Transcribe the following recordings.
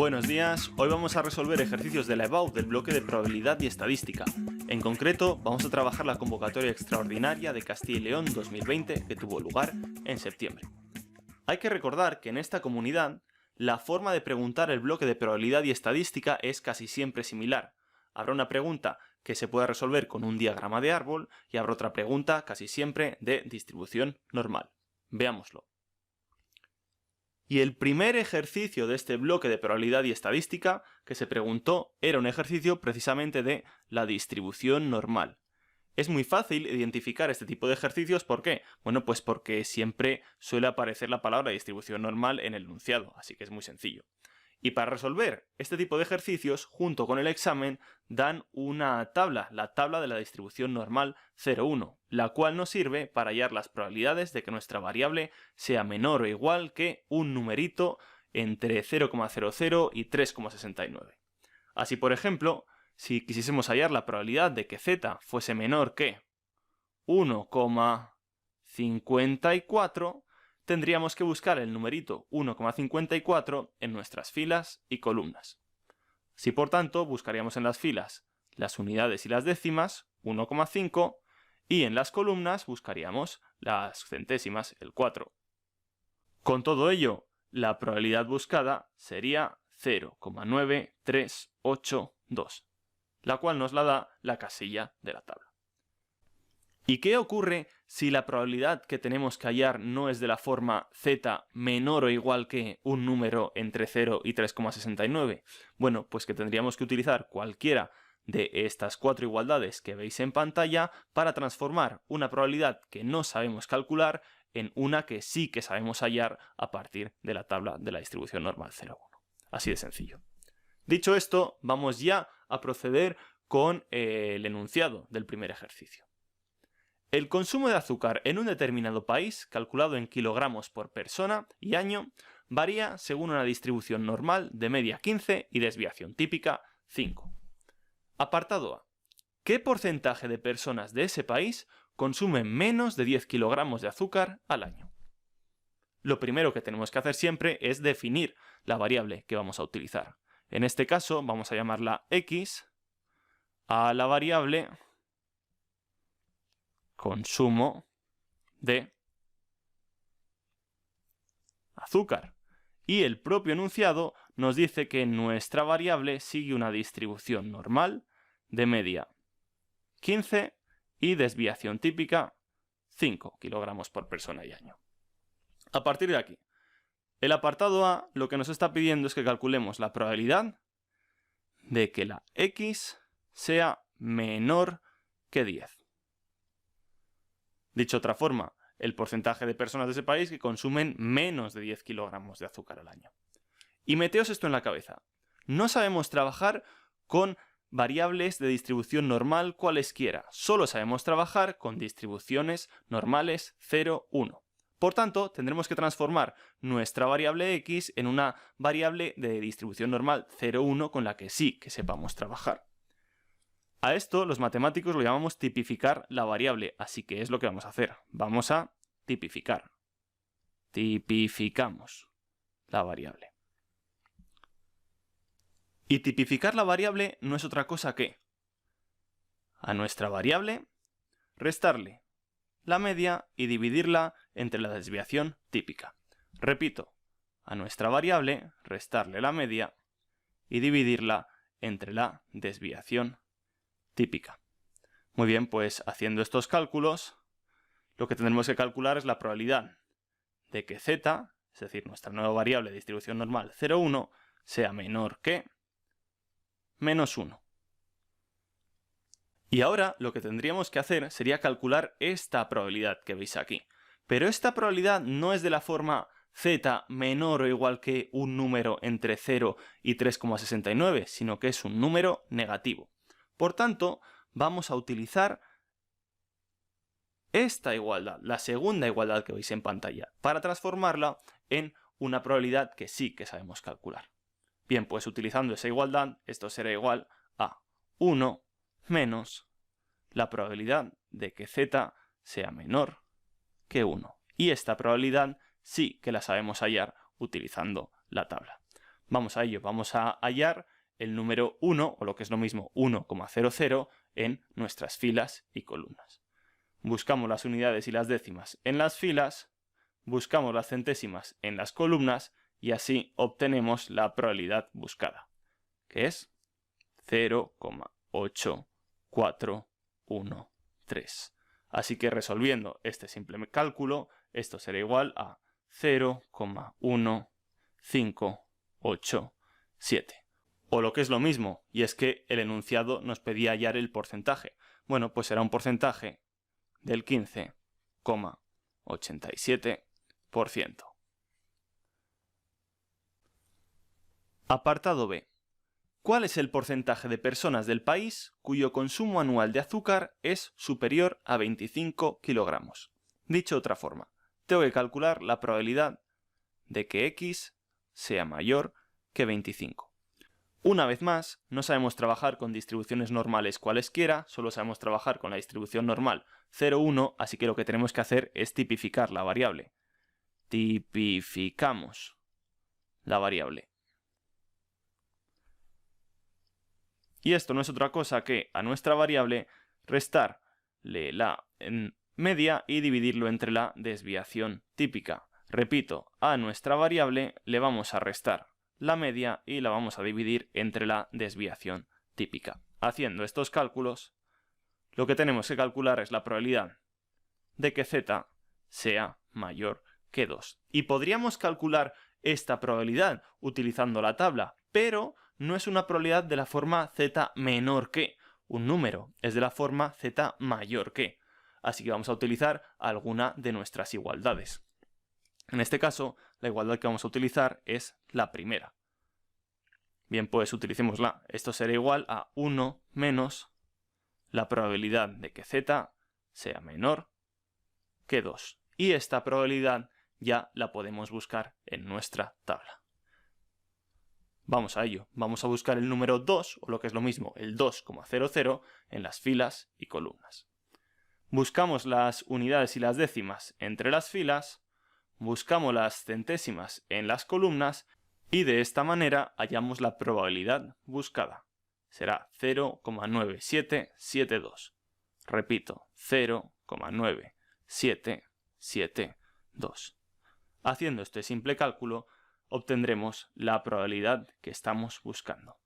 Buenos días, hoy vamos a resolver ejercicios de la EBAU del bloque de probabilidad y estadística. En concreto, vamos a trabajar la convocatoria extraordinaria de Castilla y León 2020 que tuvo lugar en septiembre. Hay que recordar que en esta comunidad, la forma de preguntar el bloque de probabilidad y estadística es casi siempre similar. Habrá una pregunta que se pueda resolver con un diagrama de árbol y habrá otra pregunta casi siempre de distribución normal. Veámoslo. Y el primer ejercicio de este bloque de probabilidad y estadística que se preguntó era un ejercicio precisamente de la distribución normal. Es muy fácil identificar este tipo de ejercicios, ¿por qué? Bueno, pues porque siempre suele aparecer la palabra distribución normal en el enunciado, así que es muy sencillo. Y para resolver este tipo de ejercicios, junto con el examen, dan una tabla, la tabla de la distribución normal 0,1, la cual nos sirve para hallar las probabilidades de que nuestra variable sea menor o igual que un numerito entre 0,00 y 3,69. Así, por ejemplo, si quisiésemos hallar la probabilidad de que z fuese menor que 1,54, tendríamos que buscar el numerito 1,54 en nuestras filas y columnas. Si por tanto buscaríamos en las filas las unidades y las décimas, 1,5, y en las columnas buscaríamos las centésimas, el 4. Con todo ello, la probabilidad buscada sería 0,9382, la cual nos la da la casilla de la tabla. ¿Y qué ocurre si la probabilidad que tenemos que hallar no es de la forma z menor o igual que un número entre 0 y 3,69? Bueno, pues que tendríamos que utilizar cualquiera de estas cuatro igualdades que veis en pantalla para transformar una probabilidad que no sabemos calcular en una que sí que sabemos hallar a partir de la tabla de la distribución normal 0,1. Así de sencillo. Dicho esto, vamos ya a proceder con el enunciado del primer ejercicio. El consumo de azúcar en un determinado país, calculado en kilogramos por persona y año, varía según una distribución normal de media 15 y desviación típica 5. Apartado A. ¿Qué porcentaje de personas de ese país consumen menos de 10 kilogramos de azúcar al año? Lo primero que tenemos que hacer siempre es definir la variable que vamos a utilizar. En este caso vamos a llamarla x a la variable consumo de azúcar. Y el propio enunciado nos dice que nuestra variable sigue una distribución normal de media 15 y desviación típica 5 kilogramos por persona y año. A partir de aquí, el apartado A lo que nos está pidiendo es que calculemos la probabilidad de que la x sea menor que 10. Dicho de otra forma, el porcentaje de personas de ese país que consumen menos de 10 kilogramos de azúcar al año. Y meteos esto en la cabeza. No sabemos trabajar con variables de distribución normal cualesquiera. Solo sabemos trabajar con distribuciones normales 0, 1. Por tanto, tendremos que transformar nuestra variable x en una variable de distribución normal 0, 1 con la que sí que sepamos trabajar. A esto los matemáticos lo llamamos tipificar la variable, así que es lo que vamos a hacer. Vamos a tipificar. Tipificamos la variable. Y tipificar la variable no es otra cosa que a nuestra variable restarle la media y dividirla entre la desviación típica. Repito, a nuestra variable restarle la media y dividirla entre la desviación típica. Muy bien, pues haciendo estos cálculos, lo que tendremos que calcular es la probabilidad de que z, es decir, nuestra nueva variable de distribución normal 0,1, sea menor que menos 1. Y ahora lo que tendríamos que hacer sería calcular esta probabilidad que veis aquí. Pero esta probabilidad no es de la forma z menor o igual que un número entre 0 y 3,69, sino que es un número negativo. Por tanto, vamos a utilizar esta igualdad, la segunda igualdad que veis en pantalla, para transformarla en una probabilidad que sí que sabemos calcular. Bien, pues utilizando esa igualdad, esto será igual a 1 menos la probabilidad de que z sea menor que 1. Y esta probabilidad sí que la sabemos hallar utilizando la tabla. Vamos a ello, vamos a hallar el número 1, o lo que es lo mismo 1,00 en nuestras filas y columnas. Buscamos las unidades y las décimas en las filas, buscamos las centésimas en las columnas y así obtenemos la probabilidad buscada, que es 0,8413. Así que resolviendo este simple cálculo, esto será igual a 0,1587. O lo que es lo mismo, y es que el enunciado nos pedía hallar el porcentaje. Bueno, pues será un porcentaje del 15,87%. Apartado B. ¿Cuál es el porcentaje de personas del país cuyo consumo anual de azúcar es superior a 25 kilogramos? Dicho de otra forma, tengo que calcular la probabilidad de que X sea mayor que 25. Una vez más, no sabemos trabajar con distribuciones normales cualesquiera, solo sabemos trabajar con la distribución normal 0, 1, así que lo que tenemos que hacer es tipificar la variable. Tipificamos la variable. Y esto no es otra cosa que a nuestra variable restarle la media y dividirlo entre la desviación típica. Repito, a nuestra variable le vamos a restar la media y la vamos a dividir entre la desviación típica. Haciendo estos cálculos, lo que tenemos que calcular es la probabilidad de que z sea mayor que 2. Y podríamos calcular esta probabilidad utilizando la tabla, pero no es una probabilidad de la forma z menor que un número, es de la forma z mayor que. Así que vamos a utilizar alguna de nuestras igualdades. En este caso, la igualdad que vamos a utilizar es la primera. Bien, pues utilicémosla. Esto será igual a 1 menos la probabilidad de que z sea menor que 2. Y esta probabilidad ya la podemos buscar en nuestra tabla. Vamos a ello. Vamos a buscar el número 2, o lo que es lo mismo, el 2,00 en las filas y columnas. Buscamos las unidades y las décimas entre las filas, buscamos las centésimas en las columnas y de esta manera hallamos la probabilidad buscada. Será 0,9772. Repito, 0,9772. Haciendo este simple cálculo, obtendremos la probabilidad que estamos buscando.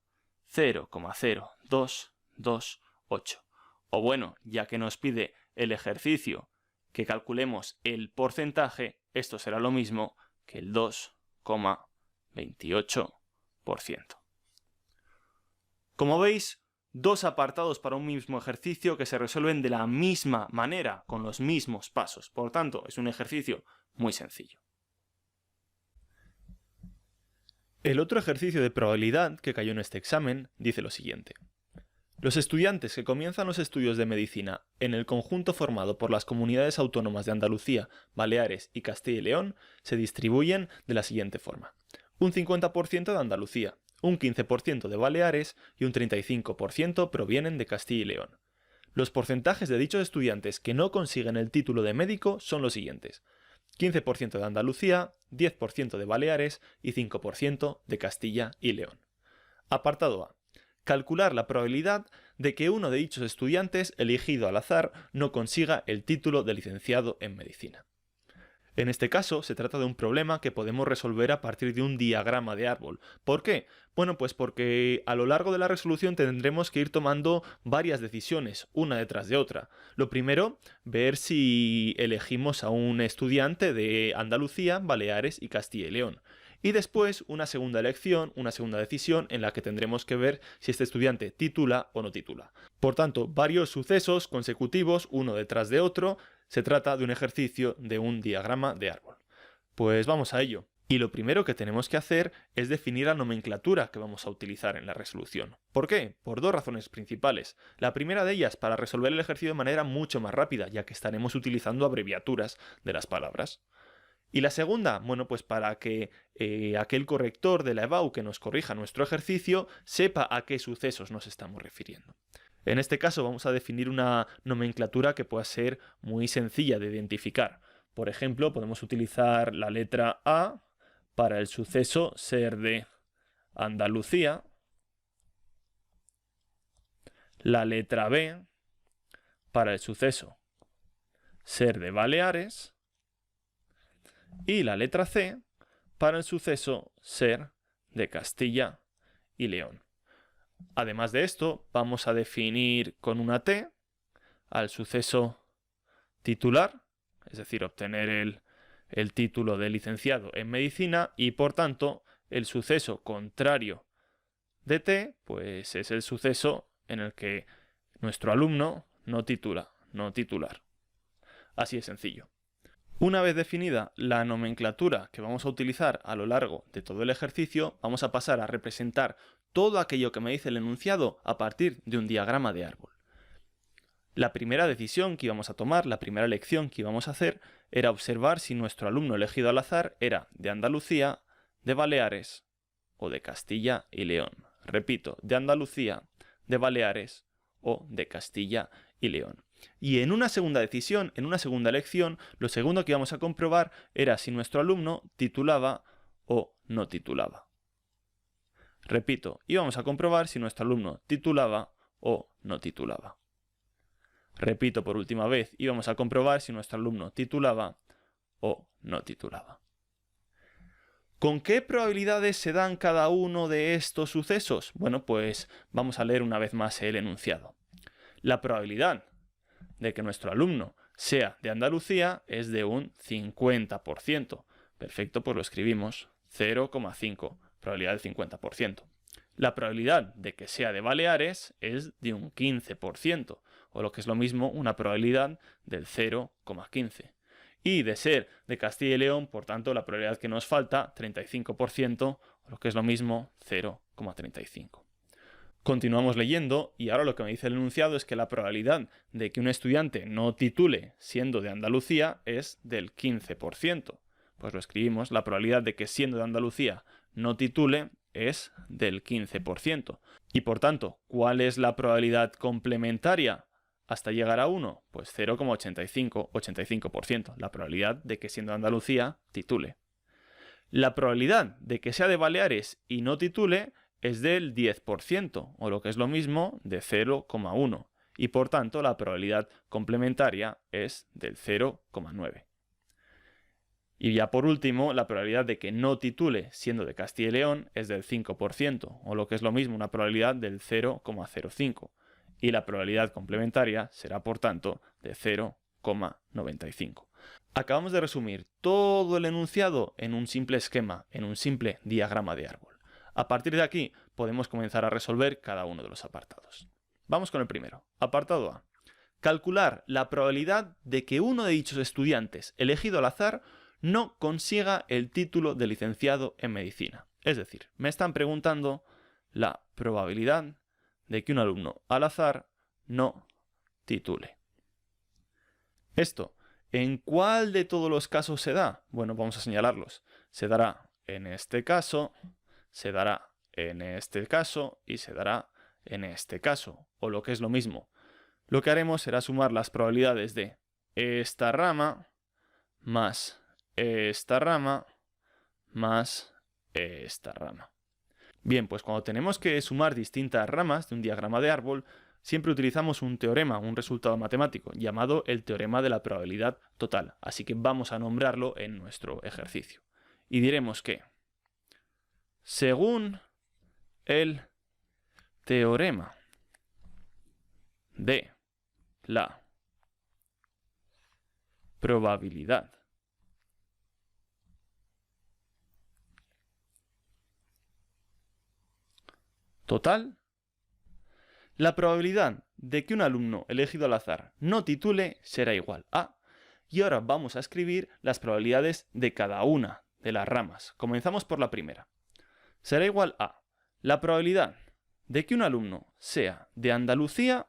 0,0228. O bueno, ya que nos pide el ejercicio que calculemos el porcentaje, esto será lo mismo que el 2,28%. Como veis, dos apartados para un mismo ejercicio que se resuelven de la misma manera, con los mismos pasos. Por tanto, es un ejercicio muy sencillo. El otro ejercicio de probabilidad que cayó en este examen dice lo siguiente. Los estudiantes que comienzan los estudios de medicina en el conjunto formado por las comunidades autónomas de Andalucía, Baleares y Castilla y León se distribuyen de la siguiente forma. Un 50% de Andalucía, un 15% de Baleares y un 35% provienen de Castilla y León. Los porcentajes de dichos estudiantes que no consiguen el título de médico son los siguientes. 15% de Andalucía, 10% de Baleares y 5% de Castilla y León. Apartado A. Calcular la probabilidad de que uno de dichos estudiantes elegido al azar no consiga el título de licenciado en medicina. En este caso se trata de un problema que podemos resolver a partir de un diagrama de árbol. ¿Por qué? Bueno, pues porque a lo largo de la resolución tendremos que ir tomando varias decisiones, una detrás de otra. Lo primero, ver si elegimos a un estudiante de Andalucía, Baleares y Castilla y León. Y después una segunda elección, una segunda decisión en la que tendremos que ver si este estudiante titula o no titula. Por tanto, varios sucesos consecutivos, uno detrás de otro. Se trata de un ejercicio de un diagrama de árbol. Pues vamos a ello. Y lo primero que tenemos que hacer es definir la nomenclatura que vamos a utilizar en la resolución. ¿Por qué? Por dos razones principales. La primera de ellas, para resolver el ejercicio de manera mucho más rápida, ya que estaremos utilizando abreviaturas de las palabras. Y la segunda, bueno, pues para que aquel corrector de la EBAU que nos corrija nuestro ejercicio sepa a qué sucesos nos estamos refiriendo. En este caso vamos a definir una nomenclatura que pueda ser muy sencilla de identificar. Por ejemplo, podemos utilizar la letra A para el suceso ser de Andalucía. La letra B para el suceso ser de Baleares. Y la letra C para el suceso ser de Castilla y León. Además de esto, vamos a definir con una T al suceso titular, es decir, obtener el título de licenciado en medicina, y por tanto el suceso contrario de T pues es el suceso en el que nuestro alumno no titula, no titular. Así de sencillo. Una vez definida la nomenclatura que vamos a utilizar a lo largo de todo el ejercicio, vamos a pasar a representar todo aquello que me dice el enunciado a partir de un diagrama de árbol. La primera decisión que íbamos a tomar, la primera elección que íbamos a hacer, era observar si nuestro alumno elegido al azar era de Andalucía, de Baleares o de Castilla y León. Repito, de Andalucía, de Baleares o de Castilla y León. Y en una segunda decisión, en una segunda elección, lo segundo que íbamos a comprobar era si nuestro alumno titulaba o no titulaba. Repito, íbamos a comprobar si nuestro alumno titulaba o no titulaba. Repito por última vez, íbamos a comprobar si nuestro alumno titulaba o no titulaba. ¿Con qué probabilidades se dan cada uno de estos sucesos? Bueno, pues vamos a leer una vez más el enunciado. La probabilidad de que nuestro alumno sea de Andalucía es de un 50%. Perfecto, pues lo escribimos 0,5, probabilidad del 50%. La probabilidad de que sea de Baleares es de un 15%, o lo que es lo mismo, una probabilidad del 0,15. Y de ser de Castilla y León, por tanto, la probabilidad que nos falta, 35%, o lo que es lo mismo, 0,35. Continuamos leyendo y ahora lo que me dice el enunciado es que la probabilidad de que un estudiante no titule siendo de Andalucía es del 15%. Pues lo escribimos, la probabilidad de que siendo de Andalucía no titule es del 15%. Y por tanto, ¿cuál es la probabilidad complementaria hasta llegar a 1? Pues 0,85%, la probabilidad de que siendo de Andalucía titule. La probabilidad de que sea de Baleares y no titule es del 10%, o lo que es lo mismo, de 0,1. Y por tanto, la probabilidad complementaria es del 0,9. Y ya por último, la probabilidad de que no titule siendo de Castilla y León es del 5%, o lo que es lo mismo, una probabilidad del 0,05. Y la probabilidad complementaria será, por tanto, de 0,95. Acabamos de resumir todo el enunciado en un simple esquema, en un simple diagrama de árbol. A partir de aquí podemos comenzar a resolver cada uno de los apartados. Vamos con el primero. Apartado A. Calcular la probabilidad de que uno de dichos estudiantes elegido al azar no consiga el título de licenciado en medicina. Es decir, me están preguntando la probabilidad de que un alumno al azar no titule. Esto, ¿en cuál de todos los casos se da? Bueno, vamos a señalarlos. Se dará en este caso, se dará en este caso y se dará en este caso. O lo que es lo mismo, lo que haremos será sumar las probabilidades de esta rama más esta rama más esta rama. Bien, pues cuando tenemos que sumar distintas ramas de un diagrama de árbol, siempre utilizamos un teorema, un resultado matemático, llamado el teorema de la probabilidad total. Así que vamos a nombrarlo en nuestro ejercicio. Y diremos que, según el teorema de la probabilidad total, la probabilidad de que un alumno elegido al azar no titule será igual a... Y ahora vamos a escribir las probabilidades de cada una de las ramas. Comenzamos por la primera. Será igual a la probabilidad de que un alumno sea de Andalucía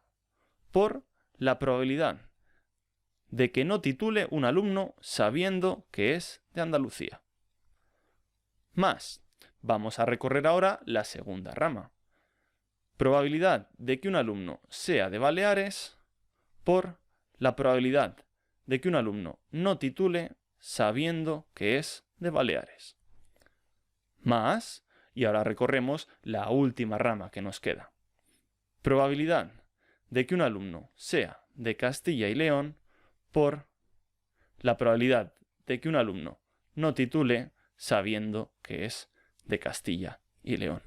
por la probabilidad de que no titule un alumno sabiendo que es de Andalucía. Más, vamos a recorrer ahora la segunda rama. Probabilidad de que un alumno sea de Baleares por la probabilidad de que un alumno no titule sabiendo que es de Baleares. Más, Y ahora recorremos la última rama que nos queda. Probabilidad de que un alumno sea de Castilla y León por la probabilidad de que un alumno no titule sabiendo que es de Castilla y León.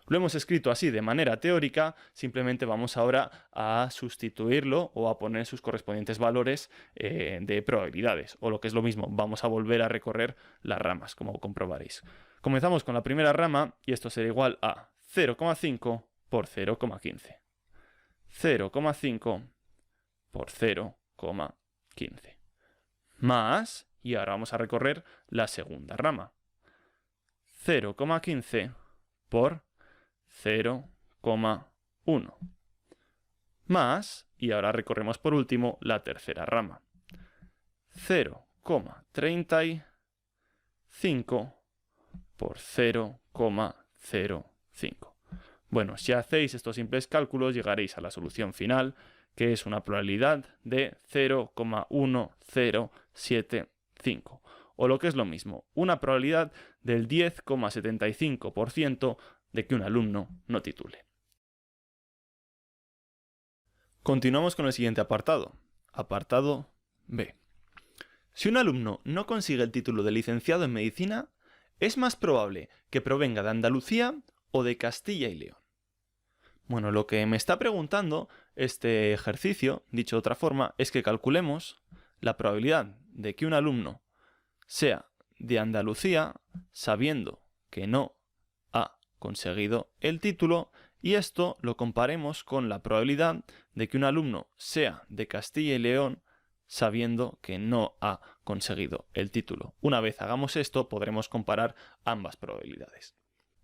Lo hemos escrito así de manera teórica, simplemente vamos ahora a sustituirlo o a poner sus correspondientes valores de probabilidades, o lo que es lo mismo, vamos a volver a recorrer las ramas, como comprobaréis. Comenzamos con la primera rama y esto será igual a 0,5 por 0,15. 0,5 por 0,15. Más, y ahora vamos a recorrer la segunda rama. 0,15 por 0,1. Más, y ahora recorremos por último la tercera rama. 0,35 por 0,05. Bueno, si hacéis estos simples cálculos llegaréis a la solución final, que es una probabilidad de 0,1075. O lo que es lo mismo, una probabilidad del 10,75% de que un alumno no titule. Continuamos con el siguiente apartado. Apartado B. Si un alumno no consigue el título de licenciado en medicina, es más probable que provenga de Andalucía o de Castilla y León. Bueno, lo que me está preguntando este ejercicio, dicho de otra forma, es que calculemos la probabilidad de que un alumno sea de Andalucía sabiendo que no ha conseguido el título, y esto lo comparemos con la probabilidad de que un alumno sea de Castilla y León sabiendo que no ha conseguido el título. Una vez hagamos esto podremos comparar ambas probabilidades.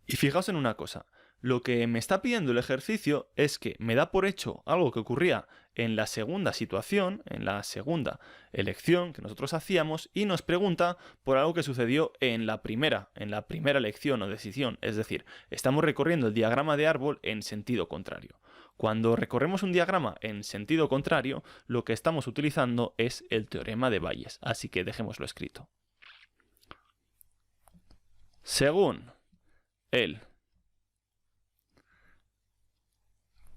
Y fijaos en una cosa, lo que me está pidiendo el ejercicio es que me da por hecho algo que ocurría en la segunda situación, en la segunda elección que nosotros hacíamos, y nos pregunta por algo que sucedió en la primera elección o decisión. Es decir, estamos recorriendo el diagrama de árbol en sentido contrario. Cuando recorremos un diagrama en sentido contrario, lo que estamos utilizando es el teorema de Bayes, así que dejémoslo escrito. Según el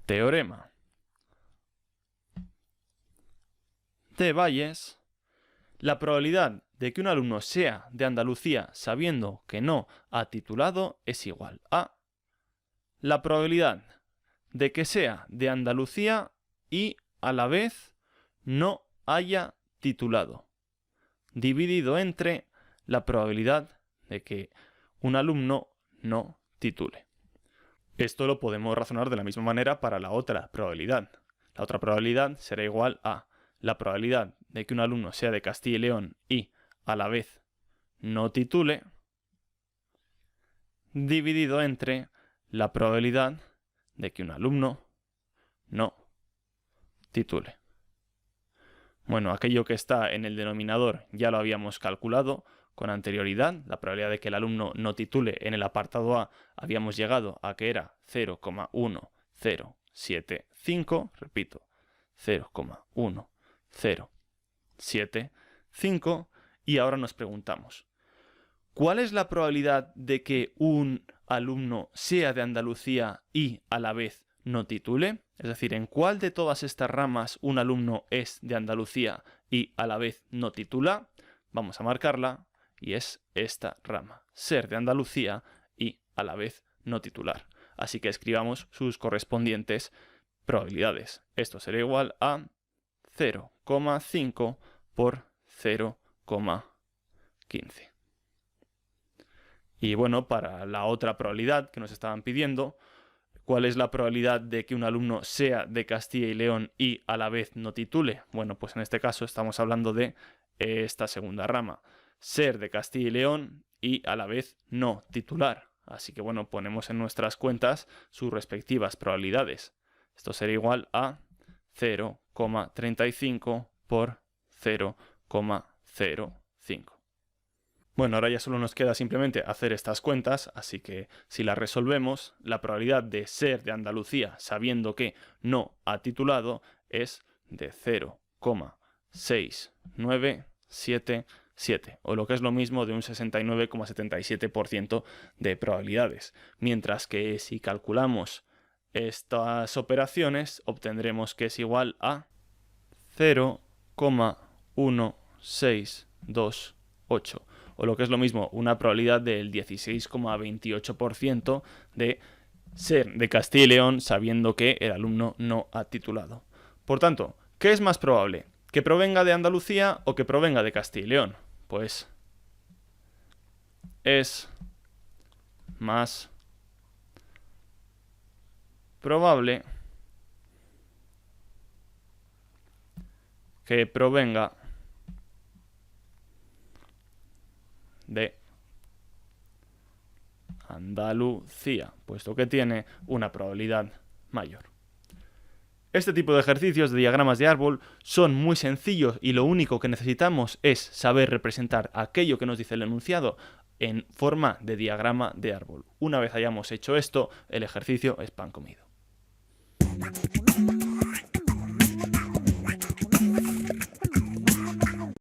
teorema de Bayes, la probabilidad de que un alumno sea de Andalucía sabiendo que no ha titulado es igual a la probabilidad de que sea de Andalucía y a la vez no haya titulado, dividido entre la probabilidad de que un alumno no titule. Esto lo podemos razonar de la misma manera para la otra probabilidad. La otra probabilidad será igual a la probabilidad de que un alumno sea de Castilla y León y a la vez no titule, dividido entre la probabilidad de que un alumno no titule. Bueno, aquello que está en el denominador ya lo habíamos calculado con anterioridad. La probabilidad de que el alumno no titule en el apartado A habíamos llegado a que era 0,1075, repito, 0,1075, y ahora nos preguntamos, ¿cuál es la probabilidad de que un alumno sea de Andalucía y a la vez no titule? Es decir, ¿en cuál de todas estas ramas un alumno es de Andalucía y a la vez no titula? Vamos a marcarla y es esta rama, ser de Andalucía y a la vez no titular. Así que escribamos sus correspondientes probabilidades. Esto será igual a 0,5 por 0,15. Y bueno, para la otra probabilidad que nos estaban pidiendo, ¿cuál es la probabilidad de que un alumno sea de Castilla y León y a la vez no titule? Bueno, pues en este caso estamos hablando de esta segunda rama, ser de Castilla y León y a la vez no titular. Así que bueno, ponemos en nuestras cuentas sus respectivas probabilidades. Esto será igual a 0,35 por 0,05. Bueno, ahora ya solo nos queda simplemente hacer estas cuentas, así que si las resolvemos, la probabilidad de ser de Andalucía sabiendo que no ha titulado es de 0,6975. 7, o lo que es lo mismo de un 69,77% de probabilidades. Mientras que si calculamos estas operaciones, obtendremos que es igual a 0,1628, o lo que es lo mismo, una probabilidad del 16,28% de ser de Castilla y León sabiendo que el alumno no ha titulado. Por tanto, ¿qué es más probable? ¿Que provenga de Andalucía o que provenga de Castilla y León? Pues es más probable que provenga de Andalucía, puesto que tiene una probabilidad mayor. Este tipo de ejercicios de diagramas de árbol son muy sencillos y lo único que necesitamos es saber representar aquello que nos dice el enunciado en forma de diagrama de árbol. Una vez hayamos hecho esto, el ejercicio es pan comido.